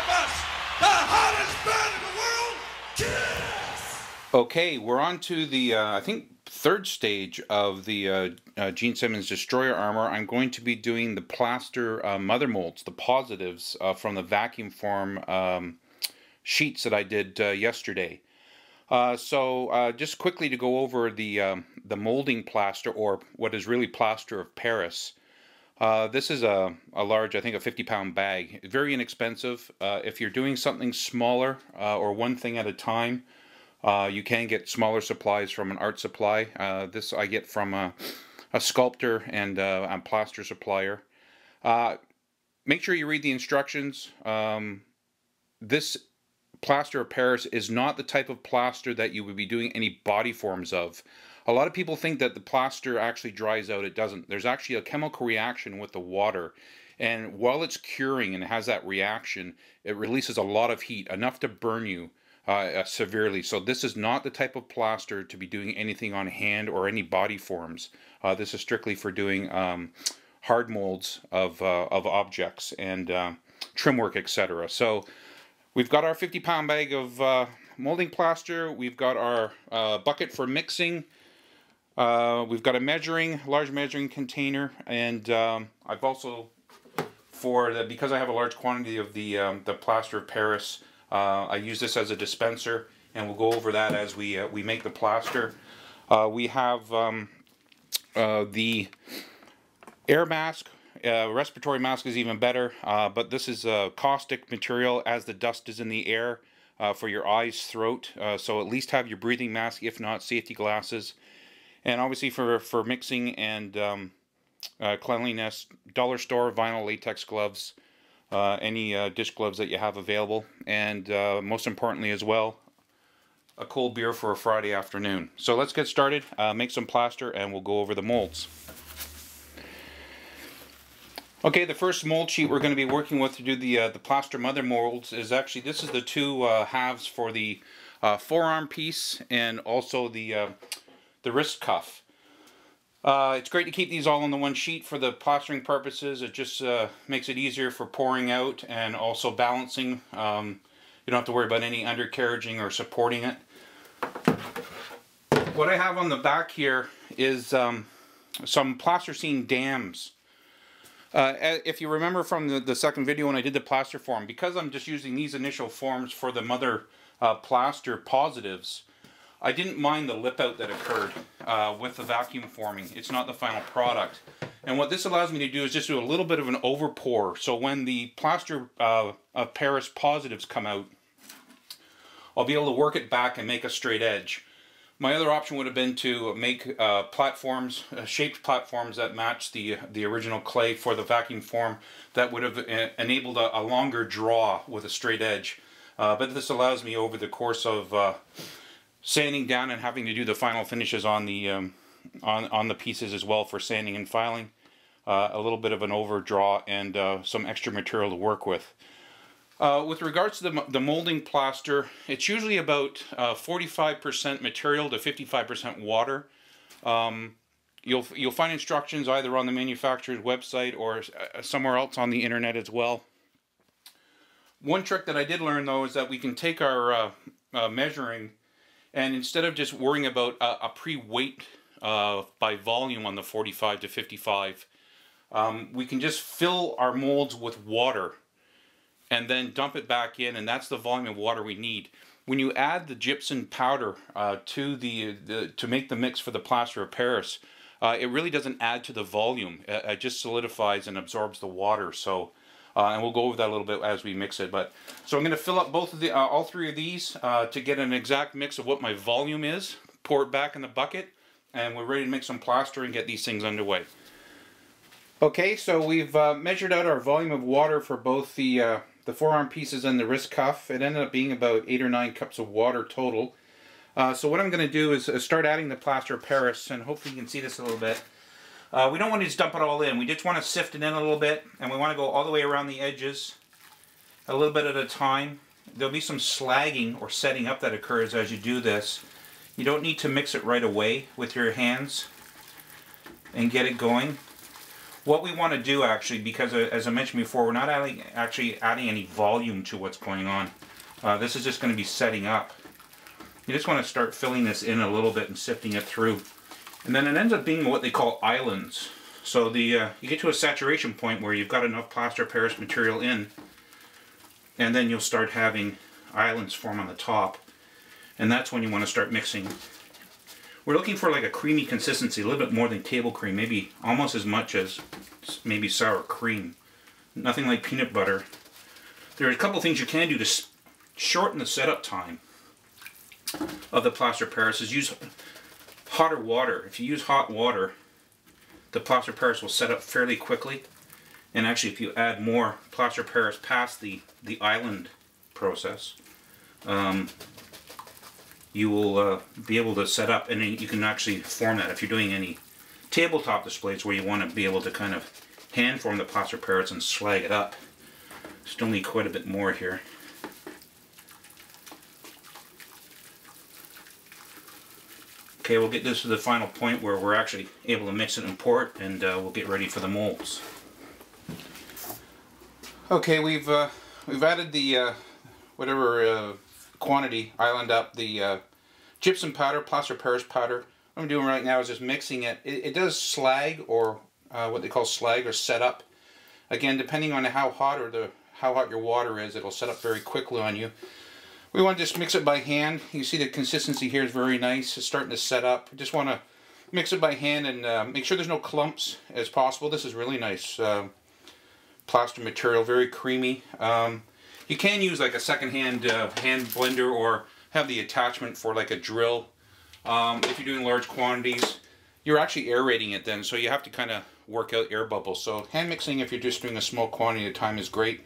us, the hottest band in the world, Kiss! Okay, we're on to the, I think, third stage of the Gene Simmons Destroyer Armour. I'm going to be doing the plaster mother molds, the positives from the vacuum form sheets that I did yesterday. So just quickly to go over the molding plaster, or what is really plaster of Paris. This is a large, I think a 50-pound bag. Very inexpensive. If you're doing something smaller or one thing at a time, you can get smaller supplies from an art supply. This I get from a sculptor and a plaster supplier. Make sure you read the instructions. This plaster of Paris is not the type of plaster that you would be doing any body forms of. A lot of people think that the plaster actually dries out. It doesn't. There's actually a chemical reaction with the water, and while it's curing and it has that reaction, it releases a lot of heat, enough to burn you severely. So this is not the type of plaster to be doing anything on hand or any body forms. This is strictly for doing hard molds of objects and trim work, etc. So we've got our 50-pound bag of molding plaster. We've got our bucket for mixing. We've got a large measuring container, and I've also, because I have a large quantity of the plaster of Paris, I use this as a dispenser, and we'll go over that as we make the plaster. We have the air mask. Respiratory mask is even better, but this is a caustic material as the dust is in the air for your eyes, throat. So at least have your breathing mask, if not safety glasses. And obviously for mixing and cleanliness, dollar store vinyl latex gloves, any dish gloves that you have available, and most importantly as well, a cold beer for a Friday afternoon. So let's get started, make some plaster, and we'll go over the molds. Okay, the first mold sheet we're going to be working with to do the plaster mother molds is actually, this is the two halves for the forearm piece and also the wrist cuff. It's great to keep these all on the one sheet for the plastering purposes. It just makes it easier for pouring out and also balancing. You don't have to worry about any undercarriaging or supporting it. What I have on the back here is some plasticine dams. If you remember from the second video when I did the plaster form, because I'm just using these initial forms for the mother plaster positives, I didn't mind the lip out that occurred with the vacuum forming. It's not the final product. And what this allows me to do is just do a little bit of an over pour. So when the plaster of Paris positives come out, I'll be able to work it back and make a straight edge. My other option would have been to make platforms, shaped platforms that match the original clay for the vacuum form. That would have enabled a longer draw with a straight edge. But this allows me, over the course of sanding down and having to do the final finishes on the pieces as well for sanding and filing, a little bit of an overdraw and some extra material to work with. With regards to the molding plaster, it's usually about 45% material to 55% water. You'll find instructions either on the manufacturer's website or somewhere else on the internet as well. One trick that I did learn though is that we can take our measuring, and instead of just worrying about a pre-weight by volume on the 45 to 55, we can just fill our molds with water and then dump it back in, and that's the volume of water we need. When you add the gypsum powder to make the mix for the plaster of Paris, it really doesn't add to the volume. It just solidifies and absorbs the water. So, and we'll go over that a little bit as we mix it. But so I'm going to fill up both of all three of these to get an exact mix of what my volume is. Pour it back in the bucket, and we're ready to make some plaster and get these things underway. Okay, so we've measured out our volume of water for both the forearm pieces and the wrist cuff. It ended up being about 8 or 9 cups of water total. So what I'm going to do is start adding the plaster of Paris, and hopefully you can see this a little bit. We don't want to just dump it all in. We just want to sift it in a little bit, and we want to go all the way around the edges, a little bit at a time. There'll be some slagging or setting up that occurs as you do this. You don't need to mix it right away with your hands and get it going. What we want to do actually, because as I mentioned before, we're not actually adding any volume to what's going on. This is just going to be setting up. You just want to start filling this in a little bit and sifting it through. And then it ends up being what they call islands. So you get to a saturation point where you've got enough plaster Paris material in, and then you'll start having islands form on the top. And that's when you want to start mixing. We're looking for like a creamy consistency, a little bit more than table cream, maybe almost as much as maybe sour cream. Nothing like peanut butter. There are a couple things you can do to shorten the setup time of the plaster Paris. Is use hotter water. If you use hot water, the plaster Paris will set up fairly quickly. And actually, if you add more plaster Paris past the island process, you will be able to set up, and you can actually form that if you're doing any tabletop displays where you want to be able to kind of hand form the plaster Paris and slag it up. Still need quite a bit more here. Okay, we'll get this to the final point where we're actually able to mix it and pour it, and we'll get ready for the molds. Okay, we've added the whatever quantity island up, the gypsum powder, plaster Paris powder. What I'm doing right now is just mixing it. It does slag, or what they call slag, or set up. Again, depending on how hot your water is, it'll set up very quickly on you. We want to just mix it by hand. You see the consistency here is very nice. It's starting to set up. We just want to mix it by hand and make sure there's no clumps as possible. This is really nice plaster material, very creamy. You can use like a second-hand hand blender, or have the attachment for like a drill. If you're doing large quantities, you're actually aerating it then, so you have to kind of work out air bubbles. So hand mixing, if you're just doing a small quantity at a time, is great.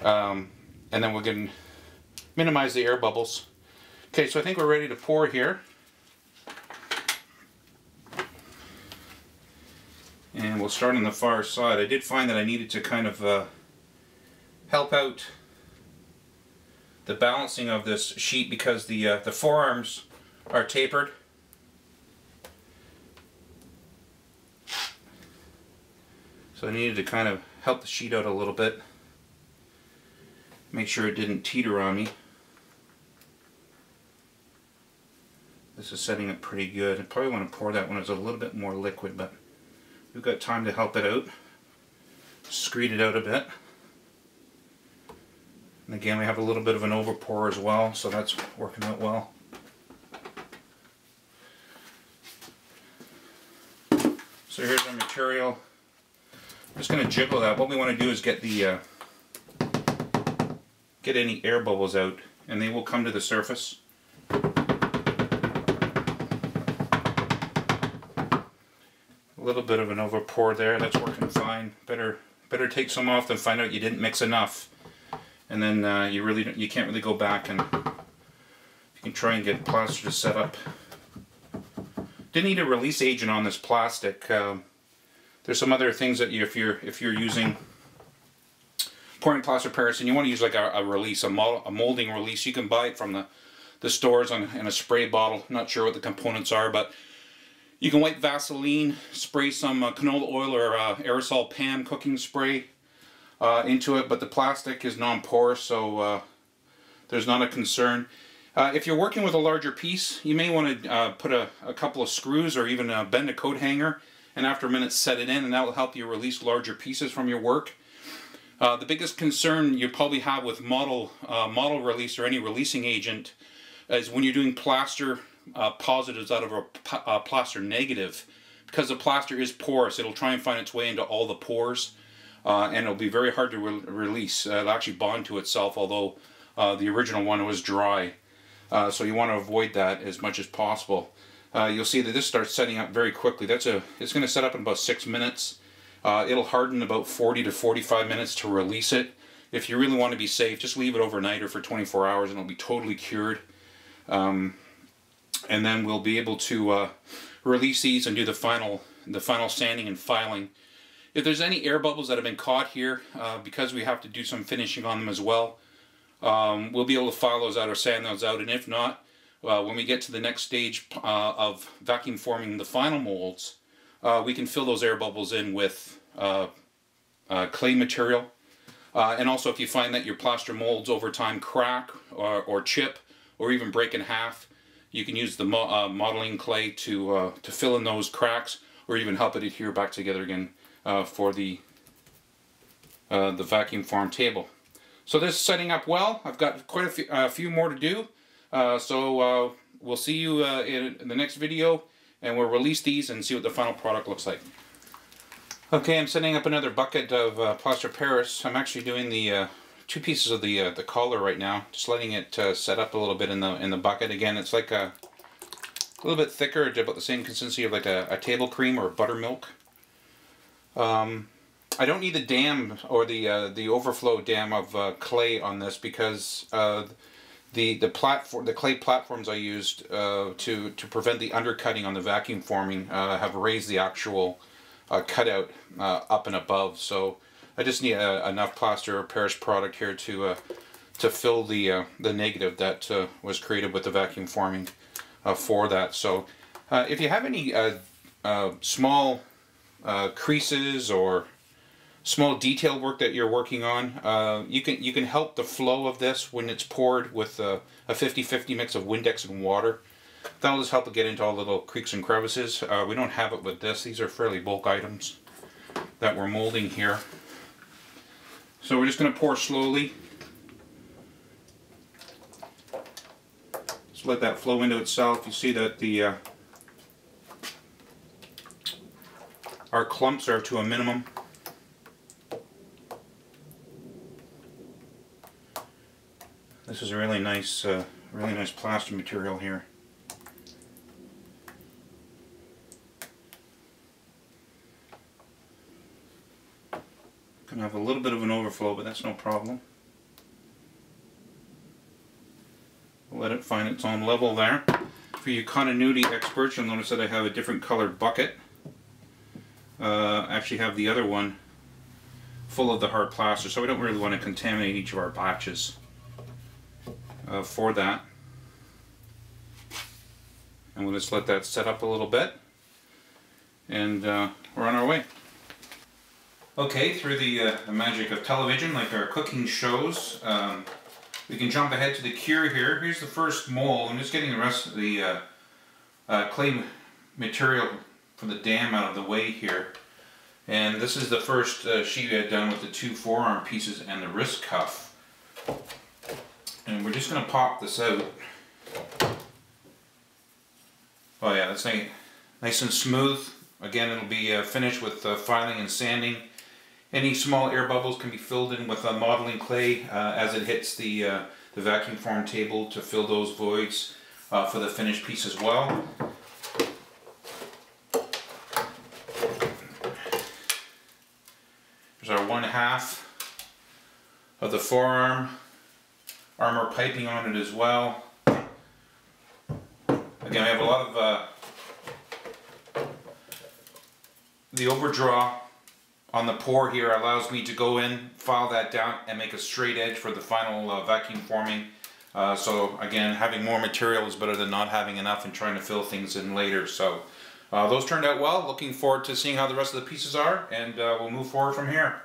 And then we're going to minimize the air bubbles. Okay, so I think we're ready to pour here. And we'll start on the far side. I did find that I needed to kind of help out the balancing of this sheet, because the forearms are tapered. So I needed to kind of help the sheet out a little bit. Make sure it didn't teeter on me. This is setting up pretty good. I probably want to pour that when it's a little bit more liquid, but we've got time to help it out. Screed it out a bit. And again, we have a little bit of an overpour as well, so that's working out well. So here's our material. I'm just going to jiggle that. What we want to do is get the get any air bubbles out, and they will come to the surface. A little bit of an overpour there. That's working fine. Better take some off than find out you didn't mix enough, and then you can't really go back, and you can try and get plaster to set up. Didn't need a release agent on this plastic. There's some other things that if you're using pouring plaster Paris and you want to use like a release, a molding release, you can buy it from the stores in a spray bottle. Not sure what the components are, but you can wipe Vaseline, spray some canola oil or aerosol pan cooking spray into it, but the plastic is non-porous, so there's not a concern. If you're working with a larger piece, you may want to put a couple of screws, or even bend a coat hanger, and after a minute set it in, and that will help you release larger pieces from your work. The biggest concern you probably have with model release or any releasing agent is when you're doing plaster positives out of a plaster negative, because the plaster is porous. It'll try and find its way into all the pores, and it'll be very hard to release. It'll actually bond to itself, although the original one was dry. So you want to avoid that as much as possible. You'll see that this starts setting up very quickly. It's going to set up in about 6 minutes. It'll harden about 40 to 45 minutes to release it. If you really want to be safe, just leave it overnight or for 24 hours and it'll be totally cured. And then we'll be able to release these and do the final sanding and filing. If there's any air bubbles that have been caught here, because we have to do some finishing on them as well, we'll be able to file those out or sand those out. And if not, when we get to the next stage of vacuum forming the final molds, we can fill those air bubbles in with clay material. And also, if you find that your plaster molds over time crack or chip or even break in half, you can use the modeling clay to fill in those cracks, or even help it adhere back together again for the vacuum form table. So this is setting up well. I've got quite a few more to do. So we'll see you in the next video, and we'll release these and see what the final product looks like. Okay, I'm setting up another bucket of plaster Paris. I'm actually doing the 2 pieces of the collar right now, just letting it set up a little bit in the bucket. Again, it's like a little bit thicker, about the same consistency of like a table cream or buttermilk. I don't need the dam or the overflow dam of clay on this, because the clay platforms I used to prevent the undercutting on the vacuum forming have raised the actual cutout up and above. So I just need enough plaster Paris product here to fill the negative that was created with the vacuum forming for that. So if you have any small creases or small detail work that you're working on, you can help the flow of this when it's poured with a 50-50 mix of Windex and water. That'll just help it get into all the little creaks and crevices. We don't have it with this. These are fairly bulk items that we're molding here. So we're just going to pour slowly. Just let that flow into itself. You see that our clumps are to a minimum. This is a really nice plaster material here. Gonna have a little bit of an overflow, but that's no problem. We'll let it find its own level there. For you continuity experts, you'll notice that I have a different colored bucket. I actually have the other one full of the hard plaster, so we don't really want to contaminate each of our batches for that. And we'll just let that set up a little bit, and we're on our way. Okay, through the magic of television, like our cooking shows, we can jump ahead to the cure here. Here's the first mold. I'm just getting the rest of the clay material for the dam out of the way here. And this is the first sheet we had done with the 2 forearm pieces and the wrist cuff. And we're just going to pop this out. Oh yeah, that's nice and smooth. Again, it'll be finished with filing and sanding. Any small air bubbles can be filled in with modeling clay as it hits the vacuum form table to fill those voids for the finished piece as well. There's our 1/2 of the forearm armor piping on it as well. Again, I have a lot of the overdraw on the pour here allows me to go in, file that down, and make a straight edge for the final vacuum forming. So again, having more material is better than not having enough and trying to fill things in later. So those turned out well. Looking forward to seeing how the rest of the pieces are, and we'll move forward from here.